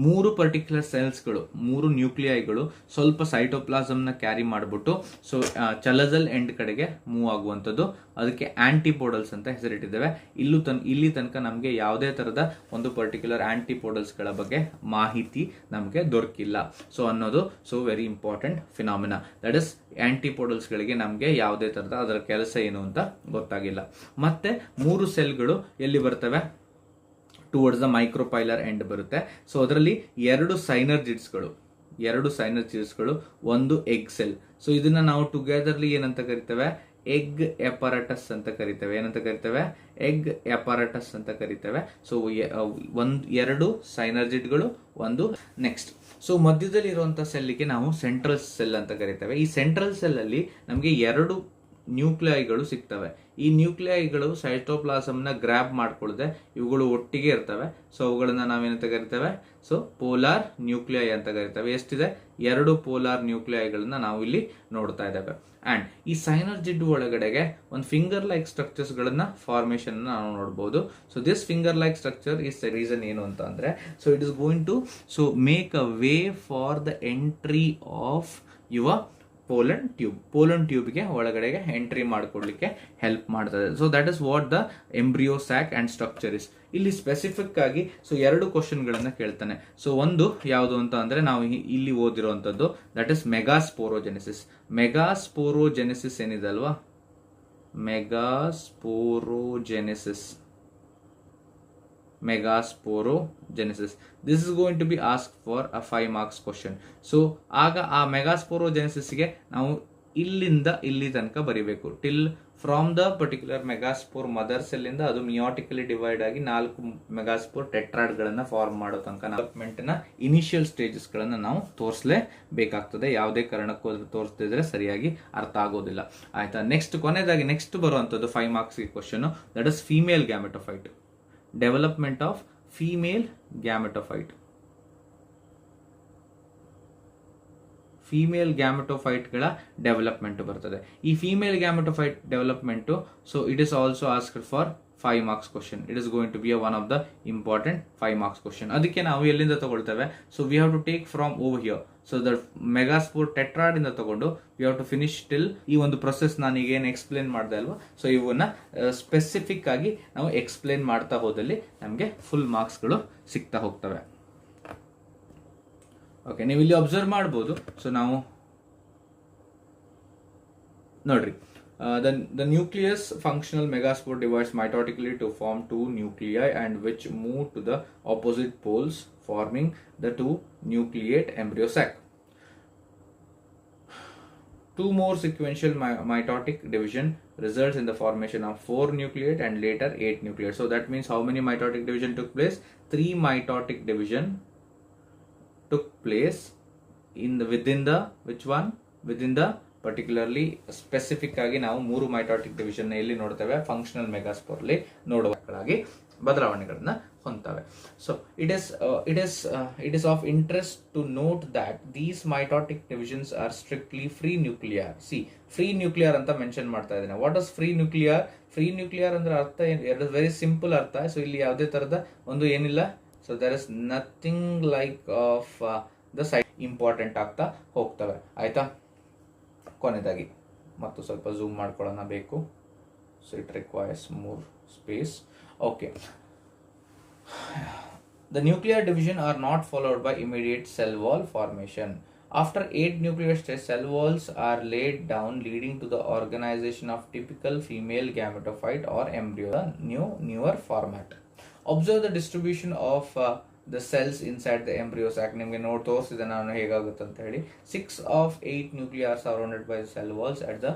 3 ಪರ್ಟಿಕ್ಯುಲರ್ ಸೆಲ್ಸ್ಗಳು, 3 ನ್ಯೂಕ್ಲಿಯೈಗಳು ಸ್ವಲ್ಪ ಸೈಟೋಪ್ಲಾಸಮ್ ನ ಕ್ಯಾರಿ ಮಾಡಿಬಿಟ್ಟು ಸೊ ಚಲಜಲ್ ಎಂಡ್ ಕಡೆಗೆ ಮೂವ್ ಆಗುವಂಥದ್ದು. ಅದಕ್ಕೆ ಆಂಟಿಪೋಡಲ್ಸ್ ಅಂತ ಹೆಸರಿಟ್ಟಿದ್ದೇವೆ. ಇಲ್ಲಿ ತನಕ ನಮಗೆ ಯಾವುದೇ ತರದ ಒಂದು ಪರ್ಟಿಕ್ಯುಲರ್ ಆಂಟಿಪೋಡಲ್ಸ್ಗಳ ಬಗ್ಗೆ ಮಾಹಿತಿ ನಮಗೆ ದೊರಕಿಲ್ಲ. ಸೊ ಅನ್ನೋದು very important phenomena. That is ಆಂಟಿಪೋಡಲ್ಸ್ಗಳಿಗೆ ನಮಗೆ ಯಾವುದೇ ತರದ ಅದರ ಕೆಲಸ ಏನು ಅಂತ ಗೊತ್ತಾಗಿಲ್ಲ. ಮತ್ತೆ 3 ಸೆಲ್ಗಳು ಎಲ್ಲಿ ಬರ್ತವೆ? ಟುವರ್ಡ್ಸ್ ದ ಮೈಕ್ರೋಪೈಲರ್ ಎಂಡ್ ಬರುತ್ತೆ. ಸೊ ಅದರಲ್ಲಿ 2 ಸೈನರ್ಜಿಡ್ಸ್ಗಳು, 1 ಎಗ್ ಸೆಲ್. ಸೊ ಇದನ್ನ ನಾವು ಟುಗೆದರ್ಲಿ ಏನಂತ ಕರಿತೇವೆ? ಎಗ್ ಎಪರಟಸ್ ಅಂತ ಕರಿತೇವೆ. ಏನಂತ ಕರಿತೇವೆ? ಎಗ್ ಎಪರಟಸ್ ಅಂತ ಕರಿತೇವೆ. So 2 ಸೈನರ್ಜಿಡ್ಗಳು, 1 next. ಸೊ ಮಧ್ಯದಲ್ಲಿ ಇರುವಂತಹ ಸೆಲ್ಗೆ ನಾವು ಸೆಂಟ್ರಲ್ ಸೆಲ್ ಅಂತ ಕರಿತೇವೆ. ಈ ಸೆಂಟ್ರಲ್ ಸೆಲ್ ಅಲ್ಲಿ ನಮಗೆ 2 ನ್ಯೂಕ್ಲಿಯೈಗಳು ಸಿಗ್ತವೆ. ಈ ನ್ಯೂಕ್ಲಿಯೈಗಳು ಸೈಟೋಪ್ಲಾಸಮ್ ನ ಗ್ರಾಬ್ ಮಾಡ್ಕೊಳ್ಳದೆ ಇವುಗಳು ಒಟ್ಟಿಗೆ ಇರ್ತವೆ. ಸೊ ಅವುಗಳನ್ನ ನಾವೇನಂತ ಕರಿತೇವೆ? ಸೊ ಪೋಲಾರ್ ನ್ಯೂಕ್ಲಿಯೈ ಅಂತ ಕರಿತೇವೆ. ಎಷ್ಟಿದೆ? 2 ಪೋಲಾರ್ ನ್ಯೂಕ್ಲಿಯೈಗಳನ್ನ ನಾವು ಇಲ್ಲಿ ನೋಡ್ತಾ ಇದ್ದೇವೆ. ಅಂಡ್ ಈ ಸೈನರ್ಜಿಡ್ ಒಳಗಡೆಗೆ ಒಂದು ಫಿಂಗರ್ ಲೈಕ್ ಸ್ಟ್ರಕ್ಚರ್ಸ್ ಗಳನ್ನ ಫಾರ್ಮೇಶನ್ ನಾವು ನೋಡಬಹುದು. So this finger like structure is the reason ಏನು ಅಂತ ಅಂದ್ರೆ, so it is going to make a way for the entry of your pollen ಟ್ಯೂಬ್ಗೆ ಒಳಗಡೆಗೆ ಎಂಟ್ರಿ ಮಾಡಿಕೊಡ್ಲಿಕ್ಕೆ ಹೆಲ್ಪ್ ಮಾಡ್ತದೆ. So that is what the embryo sac and structure is. ಇಲ್ಲಿ specific ಆಗಿ 2 ಕ್ವಶನ್ಗಳನ್ನ ಕೇಳ್ತಾನೆ. ಸೊ ಒಂದು ಯಾವುದು ಅಂತ ಅಂದ್ರೆ, ನಾವು ಇಲ್ಲಿ ಓದಿರುವಂತದ್ದು ದಟ್ ಇಸ್ ಮೆಗಾಸ್ಪೋರೋಜೆನೆಸಿಸ್. ಮೆಗಾಸ್ಪೋರೋಜೆನೆಸಿಸ್ ಏನಿದೆ ಅಲ್ವಾ, ಮೆಗಾಸ್ಪೋರೋಜೆನೆಸಿಸ್. This is going to be asked for a 5 marks question. So ಆಗ ಆ ಮೆಗಾಸ್ಪೋರೋಜೆನೆಸಿಸ್ಗೆ ನಾವು ಇಲ್ಲಿಂದ ಇಲ್ಲಿ ತನಕ ಬರಿಬೇಕು. Till from the particular megaspore mother cell ಇಂದ ಅದು ಮಿಯಾಟಿಕಲಿ ಡಿವೈಡ್ ಆಗಿ 4 ಮೆಗಾಸ್ಪೋರ್ ಟೆಟ್ರಾಡ್ ಗಳನ್ನ ಫಾರ್ಮ್ ಮಾಡೋ ತನಕ ಡೆವಲಪ್ಮೆಂಟ್ ನ ಇನಿಷಿಯಲ್ ಸ್ಟೇಜಸ್ ಗಳನ್ನ ನಾವು ತೋರಿಸಲೇಬೇಕಾಗ್ತದೆ. ಯಾವುದೇ ಕಾರಣಕ್ಕೂ ತೋರಿಸದಿದ್ರೆ ಸರಿಯಾಗಿ ಅರ್ಥ ಆಗೋದಿಲ್ಲ. ಆಯ್ತಾ? ನೆಕ್ಸ್ಟ್ ಬರುವಂತದ್ದು 5 marks question, that is female gametophyte. Development of female gametophyte. Female gametophyte ಗಳ ಡೆವಲಪ್ಮೆಂಟ್ ಬರ್ತದೆ. ಈ female gametophyte development, so it is also asked for 5 marks question. It is going to be one of the important 5 marks question. ಅದಕ್ಕೆ ನಾವು ಎಲ್ಲಿಂದ ತಗೊಳ್ತೇವೆ? So we have to take from over here. So the megaspore tetrad ಇಂದ ತಗೊಂಡು we have to finish till ಈ ಒಂದು process ನಾನು ಈಗ ಏನು ಎಕ್ಸ್ಪ್ಲೇನ್ ಮಾಡಿದೆ ಅಲ್ವಾ, ಸೊ ಇವನ್ನ ಸ್ಪೆಸಿಫಿಕ್ ಆಗಿ ನಾವು ಎಕ್ಸ್ಪ್ಲೇನ್ ಮಾಡ್ತಾ ಹೋದಲ್ಲಿ ನಮಗೆ ಫುಲ್ ಮಾರ್ಕ್ಸ್ಗಳು ಸಿಗ್ತಾ ಹೋಗ್ತವೆ. ಓಕೆ, ನೀವು ಇಲ್ಲಿ ಅಬ್ಸರ್ವ್ ಮಾಡ್ಬೋದು. ಸೊ ನಾವು ನೋಡ್ರಿ, the nucleus functional megaspore divides mitotically to form 2 nuclei and which move to the opposite poles, forming the 2 nucleate embryosac. 2 more sequential mitotic division results in the formation of 4 nucleate and later 8 nucleate. So that means how many mitotic division took place? 3 mitotic division took place within the particularly specific ಆಗಿ ನಾವು 3 mitotic division ಎಲ್ಲಿ ನೋಡ್ತೇವೆ? Functional megaspore ಅಲ್ಲಿ ನೋಡುವ ಬದಲಾವಣೆಗಳನ್ನ ಹೊಂದ್ತವೆ. So it is of interest to note that these mitotic divisions are strictly free nuclear. Free nuclear ಅಂತ mention ಮಾಡ್ತಾ ಇದ್ದೇನೆ. What is free nuclear? Free nuclear ಅಂದ್ರೆ ಅರ್ಥ ಎರಡು ವೆರಿ ಸಿಂಪಲ್ ಅರ್ಥ. ಸೊ ಇಲ್ಲಿ ಯಾವುದೇ ತರದ ಒಂದು ಏನಿಲ್ಲ. So there is nothing like of the side important ಆಗ್ತಾ ಹೋಗ್ತವೆ. ಆಯ್ತಾ? ಕೊನೆಯದಾಗಿ ಮತ್ತು ಸ್ವಲ್ಪ ಝೂಮ್ ಮಾಡ್ಕೊಳ್ಳೋಣ ಬೇಕು. So it requires more space. Okay, the nuclear division are not followed by immediate cell wall formation. After 8 nuclear stages, cell walls are laid down, leading to the organization of typical female gametophyte or embryo, newer format. Observe the distribution of the cells inside the embryosac. ನಿಮಗೆ ನೋಡಿ ತೋರಿಸಿದೆ ನಾನು ಹೇಗಾಗುತ್ತೆ ಅಂತ ಹೇಳಿ. 6 of 8 nuclei are surrounded by the cell walls at the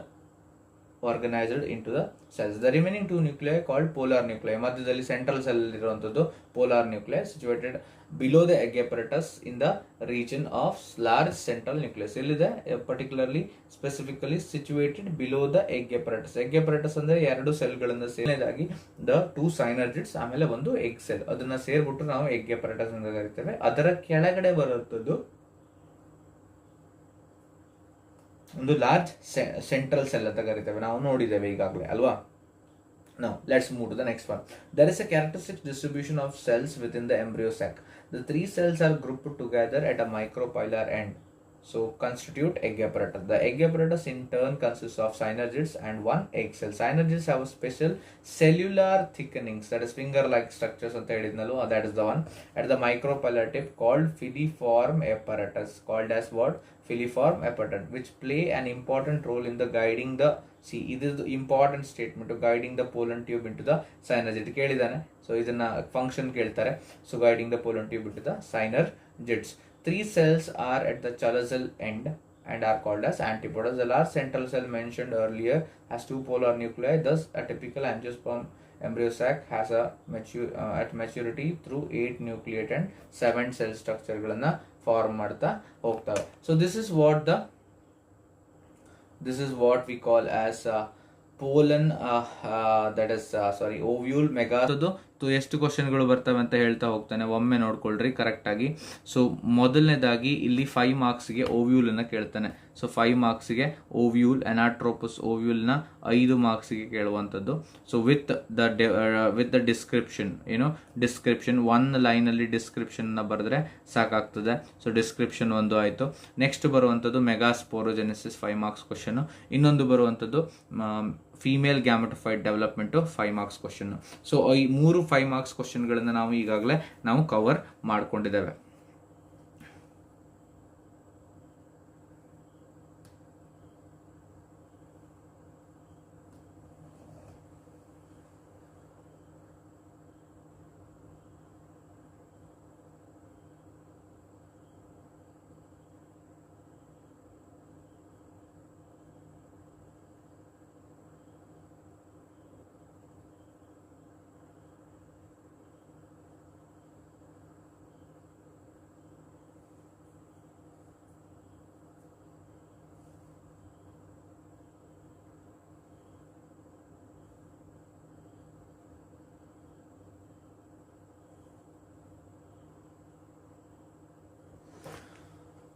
organized into the cells. The remaining 2 nuclei called polar nuclei. ಮಧ್ಯದಲ್ಲಿ central cell ಇರುವಂತದ್ದು polar nuclei situated below the egg apparatus in the region of large central nucleus. ಇಲ್ಲಿದೆ particularly specifically situated below the egg apparatus. egg apparatus ಅಂದ್ರೆ ಎರಡು ಸೆಲ್ಗಳನ್ನು ಸೇರಿದಾಗಿ the 2 synergids ಆಮೇಲೆ ಒಂದು egg cell ಅದನ್ನ ಸೇರ್ಬಿಟ್ಟು ನಾವು egg apparatus ಅಂತ ಕರೀತೇವೆ. ಅದರ ಕೆಳಗಡೆ ಬರುವಂತದ್ದು ಒಂದು ಲಾರ್ಜ್ ಸೆಂಟ್ರಲ್ ಸೆಲ್ ಅಂತ ಕರಿತೇವೆ. ನಾವು ನೋಡಿದ್ದೇವೆ ಈಗಾಗಲೇ ಅಲ್ವಾ. Now let's move to the next one. There is a characteristic distribution of cells within the embryo sac. The 3 cells are grouped together at a micropylar end, so constitute egg apparatus. The egg apparatus in turn consists of synergids and one egg cell. Synergids have a special cellular thickenings, that is finger like structures anta helidnallo, that is the one at the micropylar tip called filiform apparatus, called as what? Filiform apparatus, which play an important role in the guiding the it is the important statement to guiding the pollen tube into the synergid. ಕೇಳಿದಾನೆ. So ಇದನ್ನ function ಕೇಳ್ತಾರೆ. So guiding the pollen tube into the synergids. 3 cells are at the callosal end and are called as antipodas. The large central cell mentioned earlier has 2 polar nuclei. Thus a typical angiosperm embryosac has a at maturity through 8 nucleate and 7 cell structure ಗಳನ್ನ form ಮಾಡ್ತಾ ಹೋಗ್ತವೆ. So this is what we call as pollen that is ovule mega. ಎಷ್ಟು ಕ್ವಶನ್ಗಳು ಬರ್ತವೆ ಅಂತ ಹೇಳ್ತಾ ಹೋಗ್ತಾನೆ, ಒಮ್ಮೆ ನೋಡ್ಕೊಳ್ರಿ correct ಆಗಿ. ಸೊ ಮೊದಲನೇದಾಗಿ ಇಲ್ಲಿ 5 ಮಾರ್ಕ್ಸ್ಗೆ ಓವ್ಯೂಲ್ ಅನ್ನ ಕೇಳ್ತಾನೆ. ಸೊ 5 ಮಾರ್ಕ್ಸ್ಗೆ ಓವ್ಯೂಲ್ ಅನಾಟ್ರೋಪಸ್ ಓವ್ಯೂಲ್ನ 5 ಮಾರ್ಕ್ಸ್ಗೆ ಕೇಳುವಂಥದ್ದು. So with the description, description 1 ಲೈನಲ್ಲಿ ಡಿಸ್ಕ್ರಿಪ್ಷನ್ ಬರೆದ್ರೆ ಸಾಕಾಗ್ತದೆ. ಸೊ ಡಿಸ್ಕ್ರಿಪ್ಷನ್ ಒಂದು ಆಯಿತು. ನೆಕ್ಸ್ಟ್ ಬರುವಂಥದ್ದು ಮೆಗಾಸ್ಪೋರೋಜೆನೆಸಿಸ್ 5 ಮಾರ್ಕ್ಸ್ ಕ್ವಶನ್. ಇನ್ನೊಂದು ಬರುವಂಥದ್ದು female gametophyte development 5 marks question. So ಈ 3 5 ಮಾರ್ಕ್ಸ್ ಕ್ವಶನ್ಗಳನ್ನು ನಾವು ಈಗಾಗಲೇ ಕವರ್ ಮಾಡ್ಕೊಂಡಿದ್ದೇವೆ.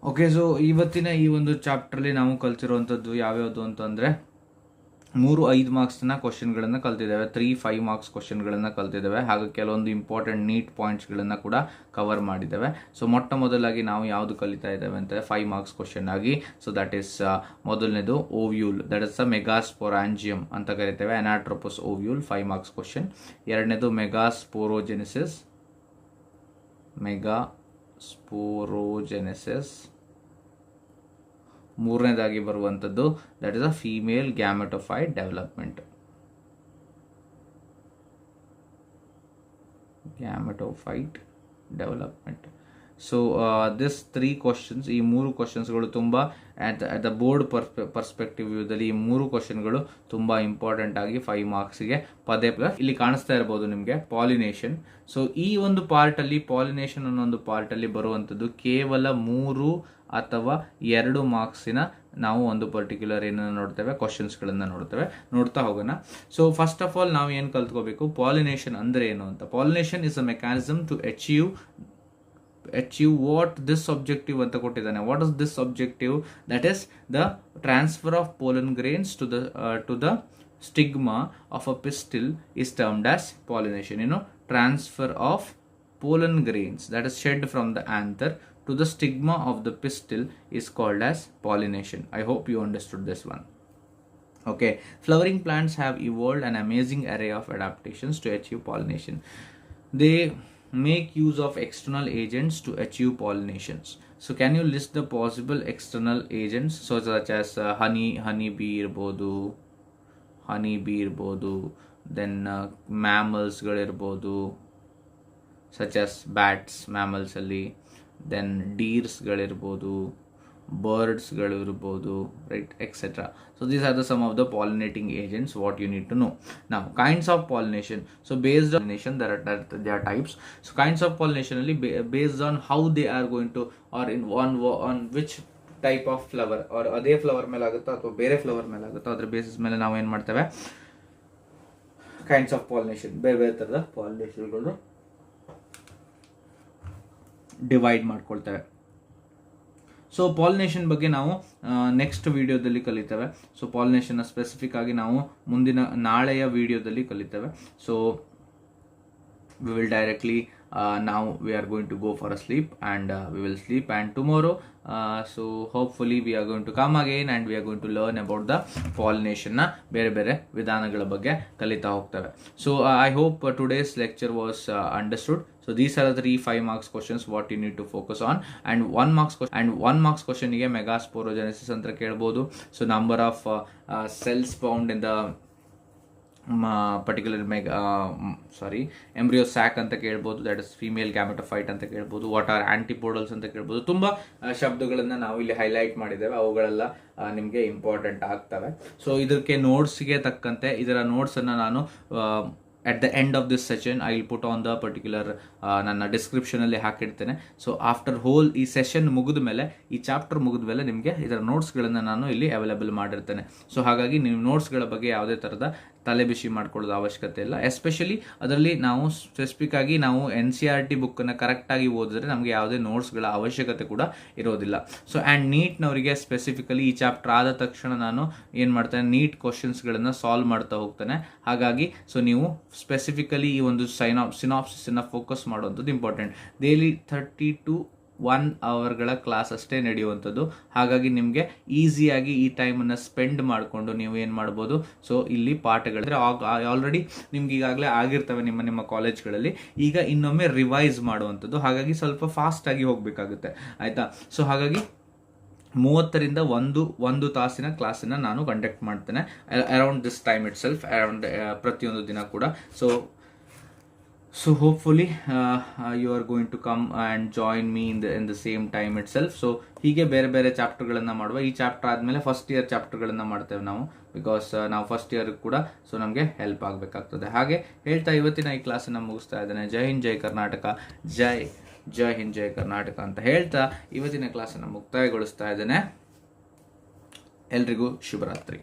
ಓಕೆ, ಸೊ ಇವತ್ತಿನ ಈ ಒಂದು ಚಾಪ್ಟರ್ಲಿ ನಾವು ಕಲ್ತಿರುವಂಥದ್ದು ಯಾವ್ಯಾವುದು ಅಂತಂದರೆ 3 5 ಮಾರ್ಕ್ಸ್ನ ಕ್ವಶನ್ಗಳನ್ನು ಕಲ್ತಿದ್ದೇವೆ, 3 5 ಮಾರ್ಕ್ಸ್ ಕ್ವಶನ್ಗಳನ್ನು ಕಲ್ತಿದ್ದೇವೆ. ಹಾಗೆ ಕೆಲವೊಂದು ಇಂಪಾರ್ಟೆಂಟ್ ನೀಟ್ ಪಾಯಿಂಟ್ಸ್ಗಳನ್ನು ಕೂಡ ಕವರ್ ಮಾಡಿದ್ದೇವೆ. ಸೊ ಮೊಟ್ಟ ಮೊದಲಾಗಿ ನಾವು ಯಾವುದು ಕಲಿತಾ ಇದ್ದೇವೆ ಅಂತ 5 ಮಾರ್ಕ್ಸ್ ಕ್ವಶನ್ ಆಗಿ. ಸೊ ದಟ್ ಈಸ್ ಮೊದಲನೇದು ಓವ್ಯೂಲ್, ದಟ್ ಇಸ್ ಮೆಗಾಸ್ಪೊರಾಂಜಿಯಂ ಅಂತ ಕರಿತೇವೆ, ಅನಾಟ್ರೋಪಸ್ ಓವ್ಯೂಲ್ 5 ಮಾರ್ಕ್ಸ್ ಕ್ವಶನ್. ಎರಡನೇದು ಮೆಗಾಸ್ಪೋರೋಜೆನೆಸಿಸ್, ಮೂರನೇದಾಗಿ ಬರುವಂಥದ್ದು that is a female gametophyte development. So this 3 questions, ಈ 3 ಕ್ವಶನ್ಸ್ಗಳು ತುಂಬ ಅಟ್ ದ ಬೋರ್ಡ್ ಪರ್ಸ್ಪೆಕ್ಟಿವ್ ವ್ಯೂದಲ್ಲಿ ಈ 3 ಕ್ವಶನ್ಗಳು ತುಂಬ ಇಂಪಾರ್ಟೆಂಟ್ ಆಗಿ 5 ಮಾರ್ಕ್ಸ್ಗೆ ಪದೇ ಪ್ಲಸ್ ಇಲ್ಲಿ ಕಾಣಿಸ್ತಾ ಇರ್ಬೋದು ನಿಮಗೆ ಪಾಲಿನೇಷನ್. ಸೊ ಈ ಒಂದು ಪಾರ್ಟಲ್ಲಿ ಪಾಲಿನೇಷನ್ ಅನ್ನೋ ಒಂದು ಪಾರ್ಟಲ್ಲಿ ಬರುವಂಥದ್ದು ಕೇವಲ 3 ಅಥವಾ 2 ಮಾರ್ಕ್ಸಿನ ನಾವು ಒಂದು ಪರ್ಟಿಕ್ಯುಲರ್ ಏನನ್ನು ನೋಡ್ತೇವೆ, ಕ್ವಶನ್ಸ್ಗಳನ್ನು ನೋಡ್ತಾ ಹೋಗೋಣ. ಸೊ ಫಸ್ಟ್ ಆಫ್ ಆಲ್ ನಾವು ಏನು ಕಲ್ತ್ಕೋಬೇಕು, ಪಾಲಿನೇಷನ್ ಅಂದರೆ ಏನು ಅಂತ. Pollination is a mechanism to achieve what this objective ಅಂತ ಕೊಟ್ಟಿದ್ದಾನೆ. What is this objective? That is the transfer of pollen grains to the stigma of a pistil is termed as pollination. Transfer of pollen grains that is shed from the anther to the stigma of the pistil is called as pollination. I hope you understood this one. Okay, flowering plants have evolved an amazing array of adaptations to achieve pollination. They make use of external agents to achieve pollinations. So can you list the possible external agents? So such as honeybee ಇರ್ಬೋದು, then ಮ್ಯಾಮಲ್ಸ್ಗಳಿರ್ಬೋದು, such as bats ಮ್ಯಾಮಲ್ಸಲ್ಲಿ, then ಡೀರ್ಸ್ಗಳಿರ್ಬೋದು, ಬರ್ಡ್ಸ್ಗಳಿರ್ಬೋದು, right, etcetera. So these are the some of the pollinating agents what you need to know. Now kinds of pollination. So based on pollination there are types. So kinds of pollination ಅಲ್ಲಿ based on how they are going to, or on which type of flower, or ಅದೇ flower ಮೇಲೆ ಆಗುತ್ತಾ ಅಥವಾ ಬೇರೆ flower ಮೇಲೆ ಆಗುತ್ತಾ, ಅದ್ರ basis ಮೇಲೆ ನಾವು ಏನು ಮಾಡ್ತೇವೆ, ಕೈಂಡ್ಸ್ ಆಫ್ ಪಾಲಿನೇಷನ್, ಬೇರೆ ಬೇರೆ ಥರದ ಪಾಲಿನೇಷನ್ಗಳು ಡಿವೈಡ್ ಮಾಡ್ಕೊಳ್ತೇವೆ. ಸೊ ಪಾಲಿನೇಷನ್ ಬಗ್ಗೆ ನಾವು ನೆಕ್ಸ್ಟ್ ವಿಡಿಯೋದಲ್ಲಿ ಕಲಿತೇವೆ. ಸೊ ಪಾಲಿನೇಷನ್ ಸ್ಪೆಸಿಫಿಕ್ ಆಗಿ ನಾವು ನಾಳೆಯ ವಿಡಿಯೋದಲ್ಲಿ ಕಲಿತೇವೆ. So we will directly now we are going to go for a sleep, and we will sleep, and tomorrow so hopefully we are going to come again and we are going to learn about the pollination na ಬೇರೆ ವಿಧಾನಗಳ ಬಗ್ಗೆ ಕಲಿತಾ ಹೋಗ್ತೇವೆ. So I hope today's lecture was understood. So these are the 3 5 marks questions what you need to focus on, and 1 marks question ಗೆ megasporogenesis ಅಂತ ಕೇಳಬಹುದು. So number of cells found in the particular embryosac ಅಂತ ಕೇಳ್ಬೋದು, that is female gametophyte ಅಂತ ಕೇಳ್ಬೋದು, what are ಆಂಟಿಪೋಡಲ್ಸ್ ಅಂತ ಕೇಳ್ಬೋದು. ತುಂಬ ಶಬ್ದಗಳನ್ನು ನಾವು ಇಲ್ಲಿ ಹೈಲೈಟ್ ಮಾಡಿದ್ದೇವೆ, ಅವುಗಳೆಲ್ಲ ನಿಮಗೆ ಇಂಪಾರ್ಟೆಂಟ್ ಆಗ್ತವೆ. ಸೊ ಇದಕ್ಕೆ ನೋಟ್ಸ್ಗೆ ತಕ್ಕಂತೆ ಇದರ ನೋಟ್ಸನ್ನು ನಾನು at the end of this session I will put on the particular ನನ್ನ ಡಿಸ್ಕ್ರಿಪ್ಷನಲ್ಲಿ ಹಾಕಿಡ್ತೇನೆ. ಸೊ ಆಫ್ಟರ್ ಹೋಲ್ ಈ ಸೆಷನ್ ಮುಗಿದ ಮೇಲೆ, ಈ ಚಾಪ್ಟರ್ ಮುಗಿದ ಮೇಲೆ ನಿಮಗೆ ಇದರ ನೋಟ್ಸ್ಗಳನ್ನು ನಾನು ಇಲ್ಲಿ ಅವೈಲೇಬಲ್ ಮಾಡಿರ್ತೇನೆ. ಸೊ ಹಾಗಾಗಿ ನೀವು ನೋಟ್ಸ್ಗಳ ಬಗ್ಗೆ ಯಾವುದೇ ಥರದ ತಲೆ ಬಿಸಿ ಮಾಡ್ಕೊಳ್ಳೋದು ಅವಶ್ಯಕತೆ ಇಲ್ಲ. ಎಸ್ಪೆಷಲಿ ಅದರಲ್ಲಿ ನಾವು ಸ್ಪೆಸಿಫಿಕ್ ಆಗಿ ನಾವು NCERT ಬುಕ್ಕನ್ನು ಕರೆಕ್ಟಾಗಿ ಓದಿದ್ರೆ ನಮಗೆ ಯಾವುದೇ ನೋಟ್ಸ್ಗಳ ಅವಶ್ಯಕತೆ ಕೂಡ ಇರೋದಿಲ್ಲ. ಸೊ ಆ್ಯಂಡ್ ನೀಟ್ನವರಿಗೆ ಸ್ಪೆಸಿಫಿಕಲಿ ಈ ಚಾಪ್ಟರ್ ಆದ ತಕ್ಷಣ ನಾನು ಏನು ಮಾಡ್ತೇನೆ, ನೀಟ್ ಕ್ವಶನ್ಸ್ಗಳನ್ನು ಸಾಲ್ವ್ ಮಾಡ್ತಾ ಹೋಗ್ತೇನೆ. ಹಾಗಾಗಿ ಸೊ ನೀವು ಸ್ಪೆಸಿಫಿಕಲಿ ಈ ಒಂದು ಸಿನಾಪ್ಸಿಸನ್ನು ಫೋಕಸ್ ಮಾಡುವಂಥದ್ದು ಇಂಪಾರ್ಟೆಂಟ್. ಡೈಲಿ 30 to 1 ಅವರ್ಗಳ ಕ್ಲಾಸ್ ಅಷ್ಟೇ ನಡೆಯುವಂಥದ್ದು. ಹಾಗಾಗಿ ನಿಮಗೆ ಈಸಿಯಾಗಿ ಈ ಟೈಮನ್ನು ಸ್ಪೆಂಡ್ ಮಾಡಿಕೊಂಡು ನೀವು ಏನು ಮಾಡ್ಬೋದು, ಸೊ ಇಲ್ಲಿ ಪಾಠಗಳಿದ್ರೆ ಆಲ್ರೆಡಿ ನಿಮ್ಗೆ ಈಗಾಗಲೇ ಆಗಿರ್ತವೆ ನಿಮ್ಮ ಕಾಲೇಜ್ಗಳಲ್ಲಿ, ಈಗ ಇನ್ನೊಮ್ಮೆ ರಿವೈಸ್ ಮಾಡುವಂಥದ್ದು. ಹಾಗಾಗಿ ಸ್ವಲ್ಪ ಫಾಸ್ಟಾಗಿ ಹೋಗಬೇಕಾಗುತ್ತೆ, ಆಯಿತಾ. ಸೊ ಹಾಗಾಗಿ 30ರಿಂದ 1 ತಾಸಿನ ಕ್ಲಾಸನ್ನು ನಾನು ಕಂಡಕ್ಟ್ ಮಾಡ್ತೇನೆ around this time it self, around ಪ್ರತಿಯೊಂದು ದಿನ ಕೂಡ. So hopefully you are going to come and join me in the same time itself. So ಹೀಗೆ ಬೇರೆ ಚಾಪ್ಟರ್ಗಳನ್ನು ಮಾಡುವ. ಈ ಚಾಪ್ಟರ್ ಆದಮೇಲೆ ಫಸ್ಟ್ ಇಯರ್ ಚಾಪ್ಟರ್ಗಳನ್ನು ಮಾಡ್ತೇವೆ ನಾವು, ಬಿಕಾಸ್ ನಾವು ಫಸ್ಟ್ ಇಯರ್ ಕೂಡ ಸೊ ನಮಗೆ ಹೆಲ್ಪ್ ಆಗಬೇಕಾಗ್ತದೆ. ಹಾಗೆ ಹೇಳ್ತಾ ಇವತ್ತಿನ ಈ ಕ್ಲಾಸನ್ನು ಮುಗಿಸ್ತಾ ಇದ್ದೇನೆ. ಜೈ ಹಿಂದ್ ಜೈ ಕರ್ನಾಟಕ, ಜೈ ಹಿಂದ್ ಜೈ ಕರ್ನಾಟಕ ಅಂತ ಹೇಳ್ತಾ ಇವತ್ತಿನ ಕ್ಲಾಸನ್ನು ಮುಕ್ತಾಯಗೊಳಿಸ್ತಾ ಇದ್ದೇನೆ. ಎಲ್ರಿಗೂ ಶುಭರಾತ್ರಿ.